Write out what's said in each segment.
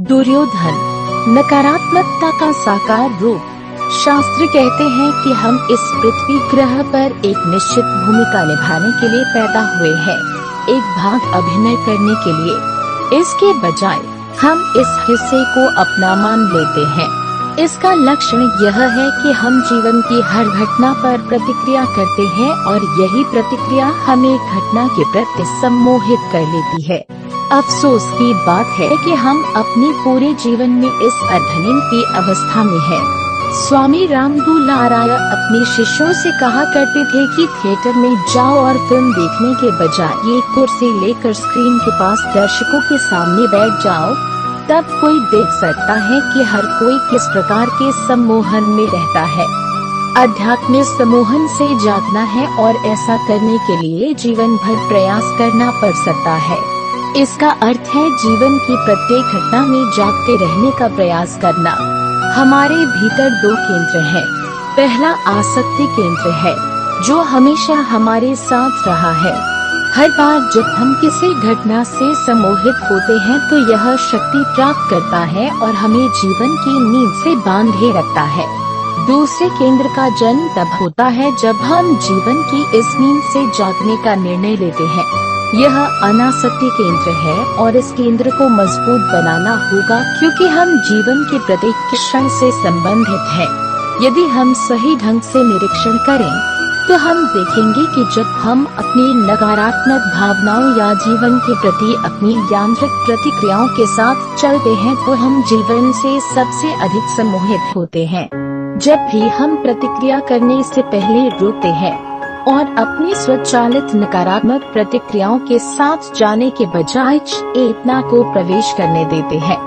दुर्योधन नकारात्मकता का साकार रूप। शास्त्र कहते हैं कि हम इस पृथ्वी ग्रह पर एक निश्चित भूमिका निभाने के लिए पैदा हुए हैं, एक भाग अभिनय करने के लिए। इसके बजाय हम इस हिस्से को अपना मान लेते हैं। इसका लक्षण यह है कि हम जीवन की हर घटना पर प्रतिक्रिया करते हैं और यही प्रतिक्रिया हमें घटना के प्रति सम्मोहित कर लेती है। अफसोस की बात है कि हम अपने पूरे जीवन में इस अर्धनिम की अवस्था में हैं। स्वामी रामदुलाराय अपने शिष्यों से कहा करते थे कि थिएटर में जाओ और फिल्म देखने के बजाय एक कुर्सी लेकर स्क्रीन के पास दर्शकों के सामने बैठ जाओ, तब कोई देख सकता है कि हर कोई किस प्रकार के सम्मोहन में रहता है। अध्यात्म में सम्मोहन से जागना है और ऐसा करने के लिए जीवन भर प्रयास करना पड़ सकता है। इसका अर्थ है जीवन की प्रत्येक घटना में जागते रहने का प्रयास करना। हमारे भीतर दो केंद्र हैं। पहला आसक्ति केंद्र है, जो हमेशा हमारे साथ रहा है। हर बार जब हम किसी घटना से सम्मोहित होते हैं तो यह शक्ति प्राप्त करता है और हमें जीवन की नींद से बांधे रखता है। दूसरे केंद्र का जन्म तब होता है जब हम जीवन की इस नींद से जागने का निर्णय लेते हैं। यह अनासक्ति केंद्र है और इस केंद्र को मजबूत बनाना होगा, क्योंकि हम जीवन के प्रत्येक क्षण से संबंधित हैं। यदि हम सही ढंग से निरीक्षण करें तो हम देखेंगे कि जब हम अपनी नकारात्मक भावनाओं या जीवन के प्रति अपनी यांत्रिक प्रतिक्रियाओं के साथ चलते हैं तो हम जीवन से सबसे अधिक सम्मोहित होते हैं। जब भी हम प्रतिक्रिया करने से पहले रुकते हैं और अपनी स्वचालित नकारात्मक प्रतिक्रियाओं के साथ जाने के बजाय चेतना को प्रवेश करने देते हैं।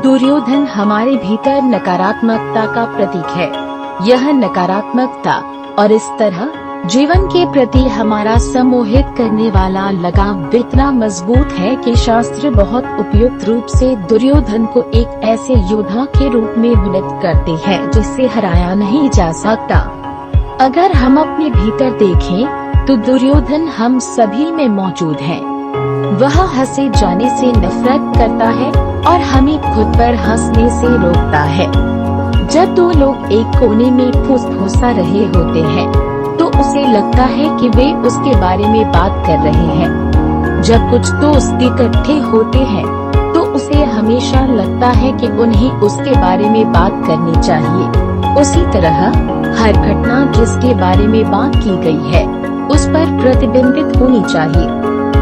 दुर्योधन हमारे भीतर नकारात्मकता का प्रतीक है। यह नकारात्मकता और इस तरह जीवन के प्रति हमारा सम्मोहित करने वाला लगाव इतना मजबूत है कि शास्त्र बहुत उपयुक्त रूप से दुर्योधन को एक ऐसे योद्धा के रूप में वर्णित करते हैं जिसे हराया नहीं जा सकता। अगर हम अपने भीतर देखें तो दुर्योधन हम सभी में मौजूद है। वह हंसे जाने से नफरत करता है और हमें खुद पर हंसने से रोकता है। जब दो लोग एक कोने में फुसफुसा रहे होते हैं तो उसे लगता है कि वे उसके बारे में बात कर रहे हैं। जब कुछ दोस्त इकट्ठे होते हैं तो उसे हमेशा लगता है कि उन्हें उसके बारे में बात करनी चाहिए। उसी तरह हर घटना जिसके बारे में बात की गई है उस पर प्रतिबिंबित होनी चाहिए।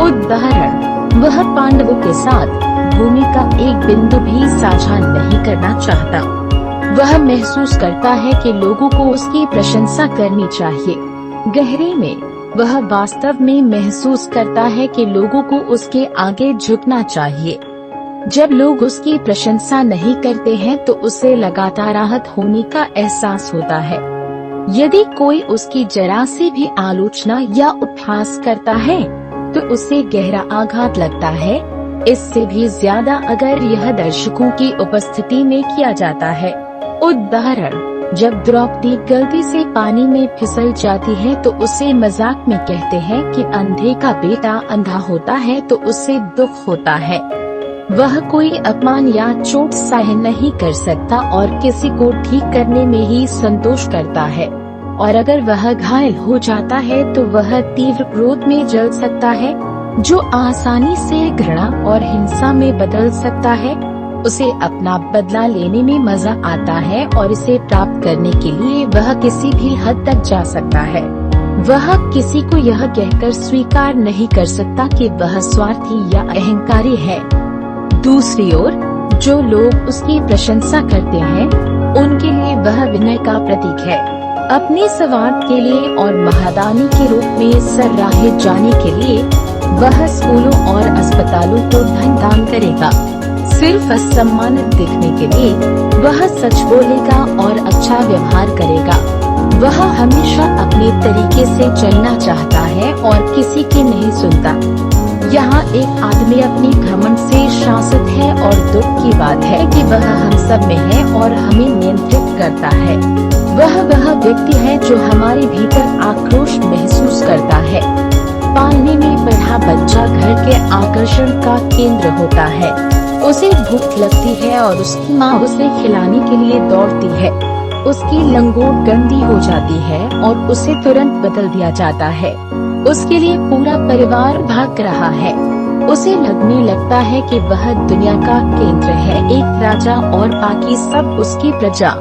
उदाहरण, वह पांडवों के साथ भूमि का एक बिंदु भी साझा नहीं करना चाहता। वह महसूस करता है कि लोगों को उसकी प्रशंसा करनी चाहिए। गहरे में वह वास्तव में महसूस करता है कि लोगों को उसके आगे झुकना चाहिए। जब लोग उसकी प्रशंसा नहीं करते हैं तो उसे लगातार आहत होने का एहसास होता है। यदि कोई उसकी जरा से भी आलोचना या उपहास करता है तो उसे गहरा आघात लगता है। इससे भी ज्यादा अगर यह दर्शकों की उपस्थिति में किया जाता है। उदाहरण, जब द्रौपदी गलती से पानी में फिसल जाती है तो उसे मजाक में कहते हैं कि अंधे का बेटा अंधा होता है तो उसे दुख होता है। वह कोई अपमान या चोट सहन नहीं कर सकता और किसी को ठीक करने में ही संतोष करता है। और अगर वह घायल हो जाता है तो वह तीव्र क्रोध में जल सकता है, जो आसानी से घृणा और हिंसा में बदल सकता है। उसे अपना बदला लेने में मजा आता है और इसे प्राप्त करने के लिए वह किसी भी हद तक जा सकता है। वह किसी को यह कहकर स्वीकार नहीं कर सकता कि वह स्वार्थी या अहंकारी है। दूसरी ओर, जो लोग उसकी प्रशंसा करते हैं उनके लिए वह विनय का प्रतीक है। अपने स्वार्थ के लिए और महादानी के रूप में सराहे जाने के लिए वह स्कूलों और अस्पतालों को धन दान करेगा। सिर्फ सम्मानित दिखने के लिए वह सच बोलेगा और अच्छा व्यवहार करेगा। वह हमेशा अपने तरीके से चलना चाहता है और किसी की नहीं सुनता। यहाँ एक आदमी अपने घमंड से शासित है और दुख की बात है कि वह हम सब में है और हमें नियंत्रित करता है। वह व्यक्ति है जो हमारे भीतर आक्रोश महसूस करता है। पालने में पढ़ा बच्चा घर के आकर्षण का केंद्र होता है। उसे भूख लगती है और उसकी माँ उसे खिलाने के लिए दौड़ती है। उसकी लंगोट गंदी हो जाती है और उसे तुरंत बदल दिया जाता है। उसके लिए पूरा परिवार भाग रहा है। उसे लगने लगता है कि वह दुनिया का केंद्र है, एक राजा और बाकी सब उसकी प्रजा।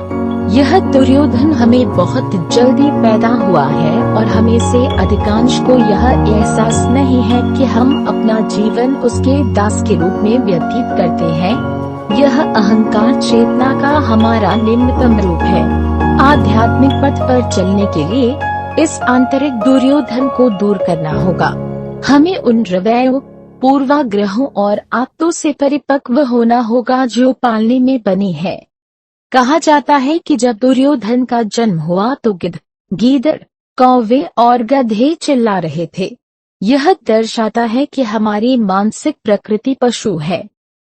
यह दुर्योधन हमें बहुत जल्दी पैदा हुआ है और हमें से अधिकांश को यह एहसास नहीं है कि हम अपना जीवन उसके दास के रूप में व्यतीत करते हैं। यह अहंकार चेतना का हमारा निम्नतम रूप है। आध्यात्मिक पथ पर चलने के लिए इस आंतरिक दुर्योधन को दूर करना होगा। हमें उन रवैयों, पूर्वाग्रहों और आदतों से परिपक्व होना होगा जो पालने में बनी है। कहा जाता है कि जब दुर्योधन का जन्म हुआ तो गिद्ध, गीदड़, कौवे और गधे चिल्ला रहे थे। यह दर्शाता है कि हमारी मानसिक प्रकृति पशु है।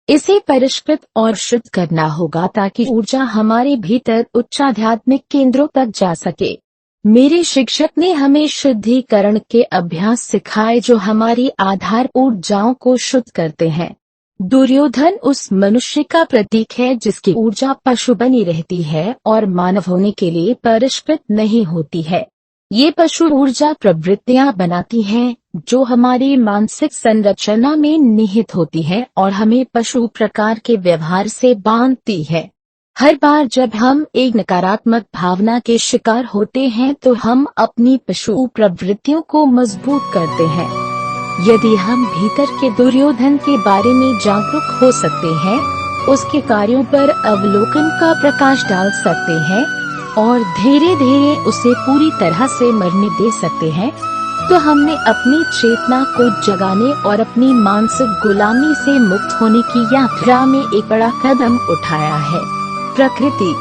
इसे परिष्कृत और शुद्ध करना होगा ताकि ऊर्जा हमारे भीतर उच्च आध्यात्मिक केंद्रों तक जा सके। मेरे शिक्षक ने हमें शुद्धिकरण के अभ्यास सिखाए जो हमारी आधार ऊर्जाओं को शुद्ध करते हैं। दुर्योधन उस मनुष्य का प्रतीक है जिसकी ऊर्जा पशु बनी रहती है और मानव होने के लिए परिष्कृत नहीं होती है। ये पशु ऊर्जा प्रवृत्तियां बनाती हैं जो हमारी मानसिक संरचना में निहित होती है और हमें पशु प्रकार के व्यवहार से बांधती है। हर बार जब हम एक नकारात्मक भावना के शिकार होते हैं तो हम अपनी पशु प्रवृत्तियों को मजबूत करते हैं। यदि हम भीतर के दुर्योधन के बारे में जागरूक हो सकते हैं, उसके कार्यों पर अवलोकन का प्रकाश डाल सकते हैं और धीरे धीरे उसे पूरी तरह से मरने दे सकते हैं, तो हमने अपनी चेतना को जगाने और अपनी मानसिक गुलामी से मुक्त होने की यात्रा में एक बड़ा कदम उठाया है। प्रकृति